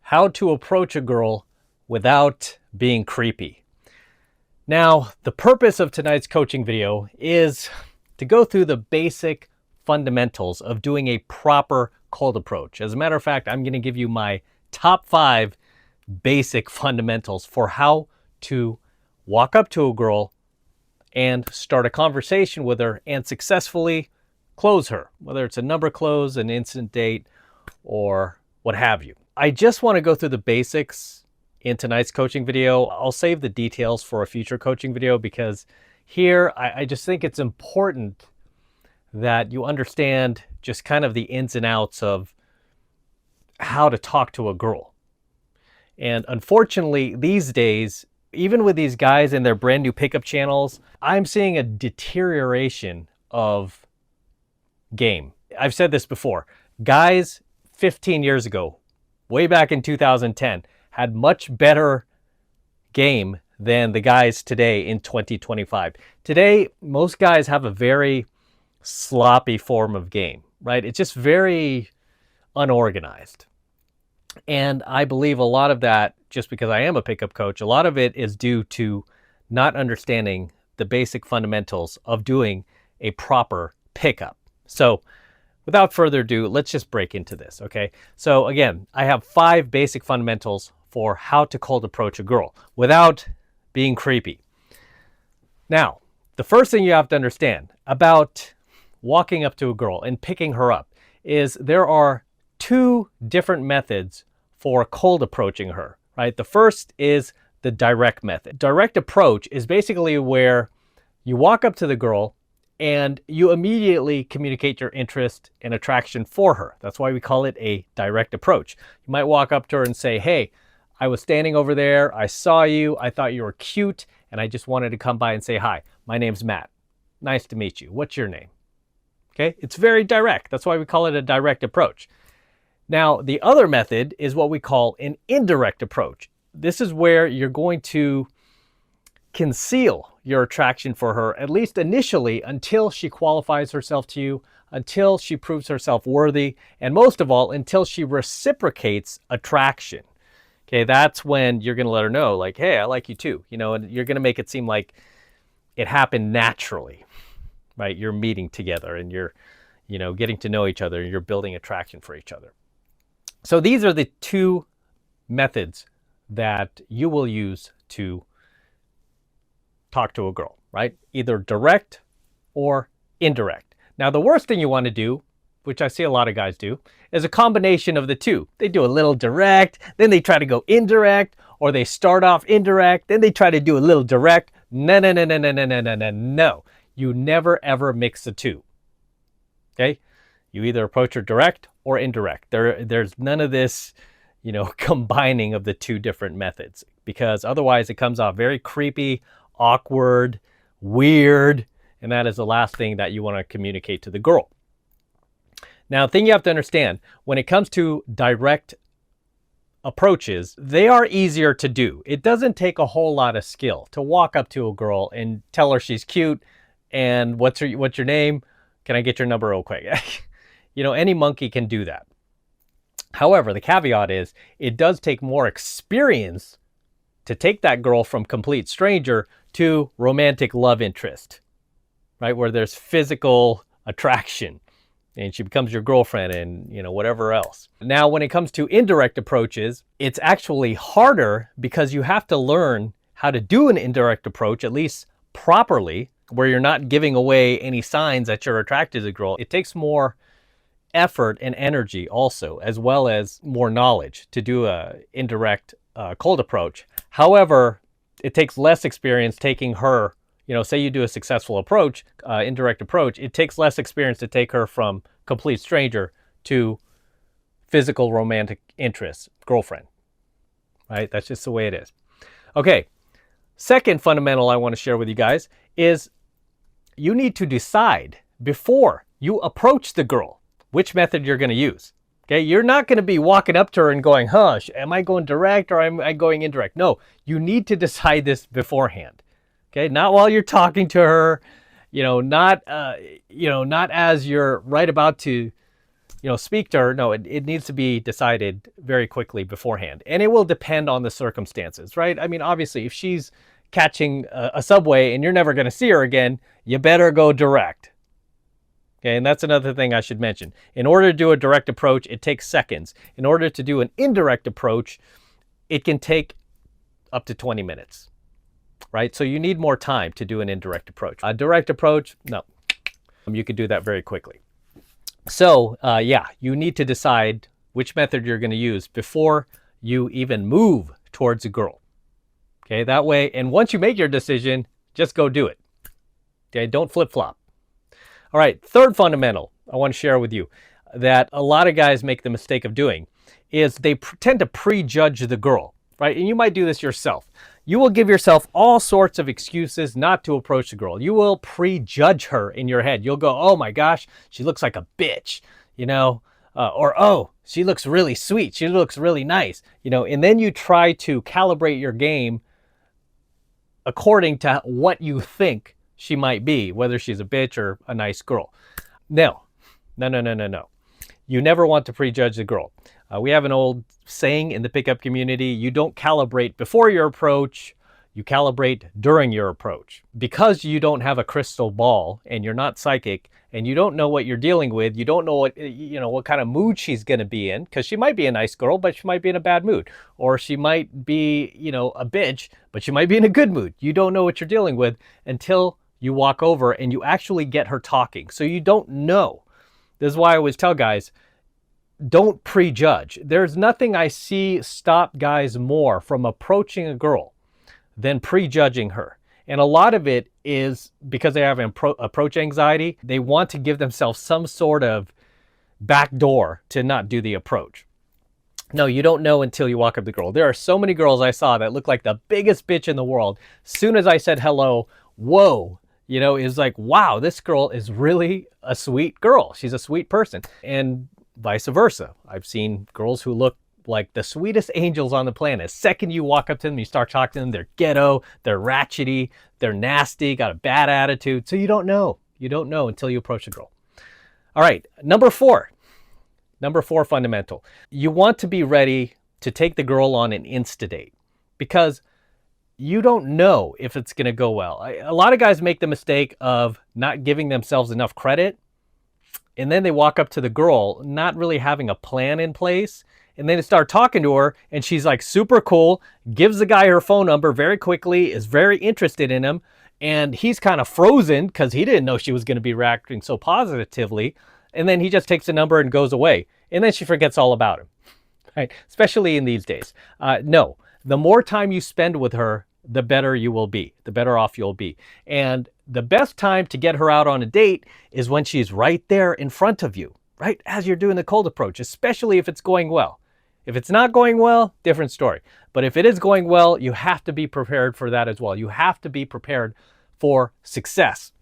How to approach a girl without being creepy. Now, the purpose of tonight's coaching video is to go through the basic fundamentals of doing a proper cold approach. As a matter of fact, I'm going to give you my top 5 basic fundamentals for how to walk up to a girl and start a conversation with her and successfully close her, whether it's a number close, an instant date, or what have you. I just want to go through the basics in tonight's coaching video. I'll save the details for a future coaching video because here I just think it's important that you understand just kind of the ins and outs of how to talk to a girl. And unfortunately, these days, even with these guys and their brand new pickup channels, I'm seeing a deterioration of game. I've said this before. Guys 15 years ago, way back in 2010, had much better game than the guys today in 2025. Today, most guys have a very sloppy form of game, right? It's just very unorganized. And I believe a lot of that, just because I am a pickup coach, a lot of it is due to not understanding the basic fundamentals of doing a proper pickup. So without further ado, let's just break into this, okay? So again, I have 5 basic fundamentals for how to cold approach a girl without being creepy. Now, the first thing you have to understand about walking up to a girl and picking her up is there are 2 different methods for cold approaching her, right? The first is the direct method. Direct approach is basically where you walk up to the girl and you immediately communicate your interest and attraction for her. That's why we call it a direct approach. You might walk up to her and say, hey, I was standing over there, I saw you, I thought you were cute, and I just wanted to come by and say hi. My name's Matt. Nice to meet you. What's your name? Okay, it's very direct. That's why we call it a direct approach. Now, the other method is what we call an indirect approach. This is where you're going to conceal your attraction for her, at least initially, until she qualifies herself to you, until she proves herself worthy, and most of all, until she reciprocates attraction. Okay, that's when you're going to let her know, like, hey, I like you too, and you're going to make it seem like it happened naturally, right? You're meeting together and you're, getting to know each other and you're building attraction for each other. So these are the 2 methods that you will use to talk to a girl, right? Either direct or indirect. Now, the worst thing you want to do, which I see a lot of guys do, is a combination of the 2. They do a little direct, then they try to go indirect, or they start off indirect, then they try to do a little direct. No. You never ever mix the 2. Okay? You either approach her direct or indirect. There's none of this, combining of the 2 different methods, because otherwise it comes off very creepy, awkward, weird, and that is the last thing that you want to communicate to the girl. Now, the thing you have to understand, when it comes to direct approaches, they are easier to do. It doesn't take a whole lot of skill to walk up to a girl and tell her she's cute and what's your name? Can I get your number real quick? Any monkey can do that. However, the caveat is it does take more experience to take that girl from complete stranger to romantic love interest, right? Where there's physical attraction and she becomes your girlfriend and, whatever else. Now, when it comes to indirect approaches, it's actually harder because you have to learn how to do an indirect approach, at least properly, where you're not giving away any signs that you're attracted to the girl. It takes more effort and energy also, as well as more knowledge to do a indirect cold approach. However, it takes less experience taking her, say you do a successful approach, indirect approach, it takes less experience to take her from complete stranger to physical romantic interest, girlfriend, right? That's just the way it is. Okay, second fundamental I want to share with you guys is you need to decide before you approach the girl which method you're going to use. Okay, you're not going to be walking up to her and going, am I going direct or am I going indirect? No, you need to decide this beforehand. Okay, not while you're talking to her, not as you're right about to, speak to her. No, it needs to be decided very quickly beforehand. And it will depend on the circumstances, right? I mean, obviously, if she's catching a subway and you're never going to see her again, you better go direct. Okay, and that's another thing I should mention. In order to do a direct approach, it takes seconds. In order to do an indirect approach, it can take up to 20 minutes, right? So you need more time to do an indirect approach. A direct approach, no, you could do that very quickly. So yeah, you need to decide which method you're going to use before you even move towards a girl. Okay, that way, and once you make your decision, just go do it. Okay, don't flip-flop. All right, third fundamental I want to share with you that a lot of guys make the mistake of doing is they tend to prejudge the girl, right? And you might do this yourself. You will give yourself all sorts of excuses not to approach the girl. You will prejudge her in your head. You'll go, oh my gosh, she looks like a bitch, or oh, she looks really sweet. She looks really nice, and then you try to calibrate your game according to what you think she might be, whether she's a bitch or a nice girl. No. You never want to prejudge the girl. We have an old saying in the pickup community, you don't calibrate before your approach, you calibrate during your approach. Because you don't have a crystal ball and you're not psychic and you don't know what you're dealing with, you don't know what kind of mood she's going to be in, because she might be a nice girl, but she might be in a bad mood. Or she might be, a bitch, but she might be in a good mood. You don't know what you're dealing with until you walk over and you actually get her talking. So you don't know. This is why I always tell guys, don't prejudge. There's nothing I see stop guys more from approaching a girl than prejudging her. And a lot of it is because they have approach anxiety. They want to give themselves some sort of back door to not do the approach. No, you don't know until you walk up to the girl. There are so many girls I saw that look like the biggest bitch in the world. As soon as I said hello, whoa, it's like, wow, this girl is really a sweet girl. She's a sweet person. And vice versa. I've seen girls who look like the sweetest angels on the planet. Second you walk up to them, you start talking to them, they're ghetto, they're ratchety, they're nasty, got a bad attitude. So you don't know. You don't know until you approach a girl. All right, number four fundamental. You want to be ready to take the girl on an Insta date, because you don't know if it's going to go well. A lot of guys make the mistake of not giving themselves enough credit, and then they walk up to the girl not really having a plan in place, and then they start talking to her, and she's like super cool, gives the guy her phone number very quickly, is very interested in him, and he's kind of frozen because he didn't know she was going to be reacting so positively, and then he just takes the number and goes away, and then she forgets all about him, right? Especially in these days. No, the more time you spend with her, the better you will be, the better off you'll be. And the best time to get her out on a date is when she's right there in front of you, right as you're doing the cold approach, especially if it's going well. If it's not going well, different story. But if it is going well, you have to be prepared for that as well. You have to be prepared for success.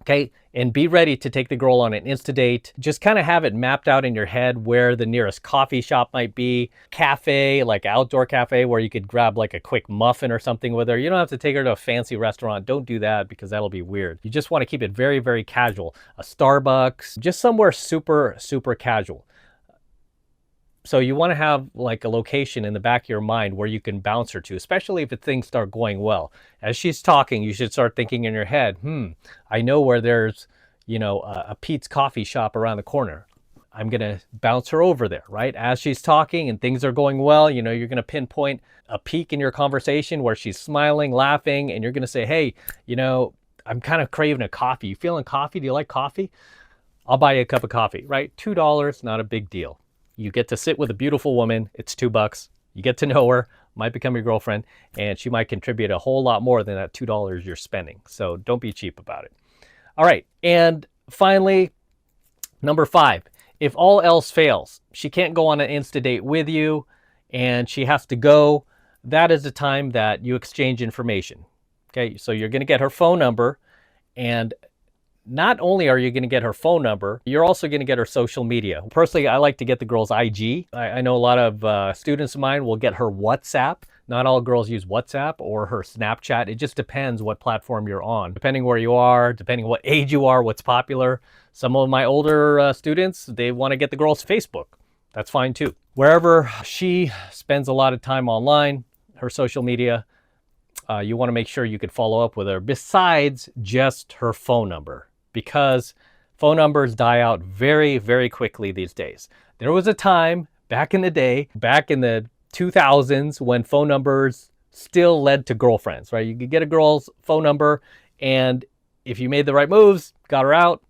Okay, and be ready to take the girl on an Insta date. Just kind of have it mapped out in your head where the nearest coffee shop might be, cafe, like outdoor cafe where you could grab like a quick muffin or something with her. You don't have to take her to a fancy restaurant. Don't do that because that'll be weird. You just want to keep it very, very casual. A Starbucks, just somewhere super, super casual. So you want to have like a location in the back of your mind where you can bounce her to, especially if things start going well. As she's talking, you should start thinking in your head, I know where there's, a Pete's coffee shop around the corner. I'm going to bounce her over there, right? As she's talking and things are going well, you're going to pinpoint a peak in your conversation where she's smiling, laughing, and you're going to say, hey, I'm kind of craving a coffee. You feeling coffee? Do you like coffee? I'll buy you a cup of coffee, right? $2, not a big deal. You get to sit with a beautiful woman. It's $2. You get to know her, might become your girlfriend, and she might contribute a whole lot more than that $2 you're spending. So don't be cheap about it. All right. And finally, number 5, if all else fails, she can't go on an Insta date with you and she has to go, that is the time that you exchange information. Okay. So you're going to get her phone number, and not only are you going to get her phone number, you're also going to get her social media. Personally, I like to get the girl's IG. I know a lot of students of mine will get her WhatsApp. Not all girls use WhatsApp or her Snapchat. It just depends what platform you're on. Depending where you are, depending what age you are, what's popular. Some of my older students, they want to get the girls Facebook. That's fine too. Wherever she spends a lot of time online, her social media, you want to make sure you could follow up with her besides just her phone number, because phone numbers die out very, very quickly these days. There was a time back in the day, back in the 2000s, when phone numbers still led to girlfriends, right? You could get a girl's phone number, and if you made the right moves, got her out,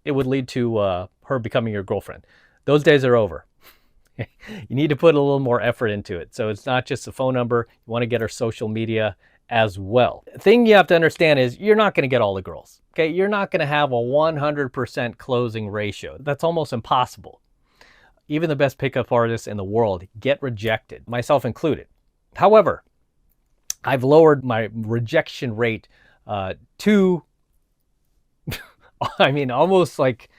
it would lead to her becoming your girlfriend. Those days are over. You need to put a little more effort into it. So it's not just a phone number. You want to get her social media as well. The thing you have to understand is you're not going to get all the girls. Okay, you're not going to have a 100% closing ratio. That's almost impossible. Even the best pickup artists in the world get rejected, myself included. However, I've lowered my rejection rate to, I mean, almost like,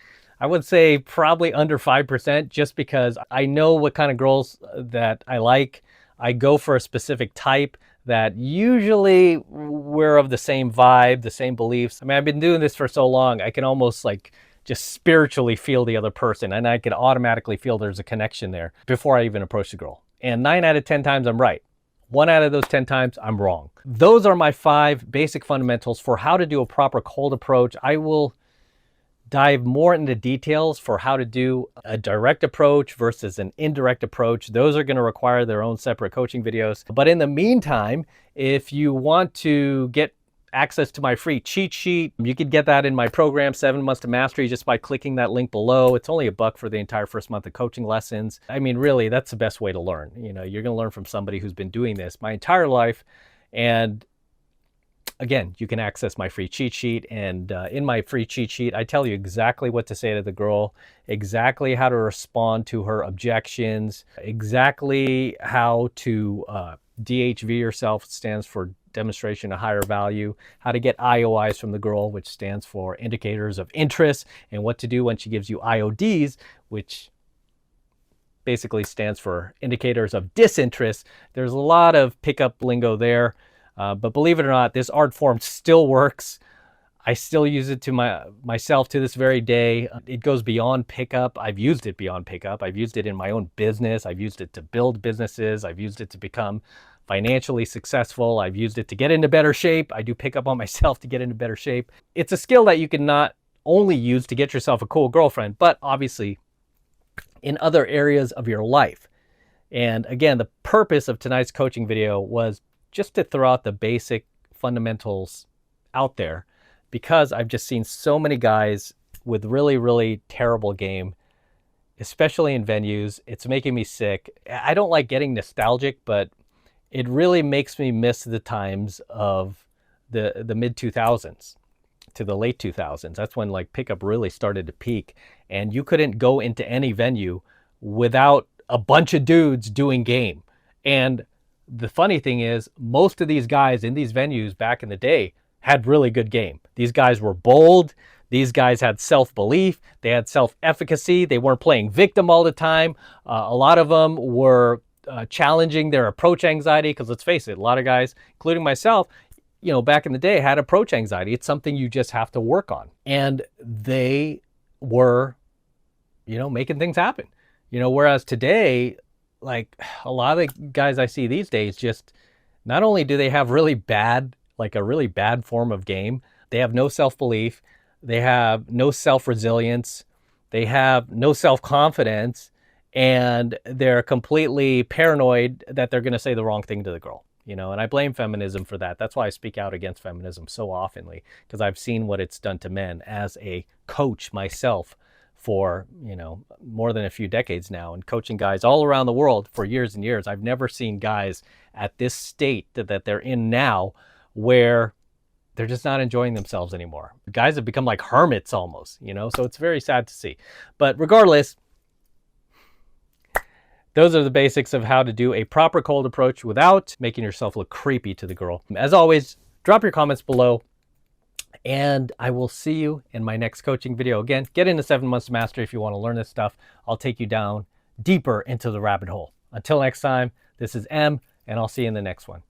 I would say probably under 5%, just because I know what kind of girls that I like. I go for a specific type that usually we're of the same vibe, the same beliefs. I mean, I've been doing this for so long, I can almost like just spiritually feel the other person, and I can automatically feel there's a connection there before I even approach the girl. And 9 out of 10 times I'm right. 1 out of those 10 times I'm wrong. Those are my 5 basic fundamentals for how to do a proper cold approach. I will dive more into details for how to do a direct approach versus an indirect approach. Those are going to require their own separate coaching videos. But in the meantime, if you want to get access to my free cheat sheet, you could get that in my program, 7 Months to Mastery, just by clicking that link below. It's only $1 for the entire first month of coaching lessons. I mean, really, that's the best way to learn. You know, you're going to learn from somebody who's been doing this my entire life. And again, you can access my free cheat sheet, and in my free cheat sheet, I tell you exactly what to say to the girl, exactly how to respond to her objections, exactly how to DHV yourself, stands for demonstration of higher value, how to get IOIs from the girl, which stands for indicators of interest, and what to do when she gives you IODs, which basically stands for indicators of disinterest. There's a lot of pickup lingo there. But believe it or not, this art form still works. I still use it to myself to this very day. It goes beyond pickup. I've used it beyond pickup. I've used it in my own business. I've used it to build businesses. I've used it to become financially successful. I've used it to get into better shape. I do pickup on myself to get into better shape. It's a skill that you can not only use to get yourself a cool girlfriend, but obviously in other areas of your life. And again, the purpose of tonight's coaching video was just to throw out the basic fundamentals out there, because I've just seen so many guys with really, really terrible game, especially in venues. It's making me sick. I don't like getting nostalgic, but it really makes me miss the times of the mid 2000s to the late 2000s. That's when like pickup really started to peak, and you couldn't go into any venue without a bunch of dudes doing game. And the funny thing is, most of these guys in these venues back in the day had really good game. These guys were bold. These guys had self-belief. They had self-efficacy. They weren't playing victim all the time. A lot of them were challenging their approach anxiety, because let's face it, a lot of guys, including myself, you know, back in the day had approach anxiety. It's something you just have to work on. And they were, you know, making things happen. You know, whereas today, like a lot of the guys I see these days, just not only do they have really bad, like a really bad form of game, they have no self-belief, they have no self-resilience, they have no self-confidence, and they're completely paranoid that they're going to say the wrong thing to the girl. You know, and I blame feminism for that. That's why I speak out against feminism so oftenly, because I've seen what it's done to men as a coach myself for, you know, more than a few decades now, and coaching guys all around the world for years and years. I've never seen guys at this state that they're in now where they're just not enjoying themselves anymore. Guys have become like hermits almost, you know, so it's very sad to see. But regardless, those are the basics of how to do a proper cold approach without making yourself look creepy to the girl. As always, drop your comments below, and I will see you in my next coaching video. Again, get into 7 Months to Mastery if you want to learn this stuff. I'll take you down deeper into the rabbit hole. Until next time, this is M. and I'll see you in the next one.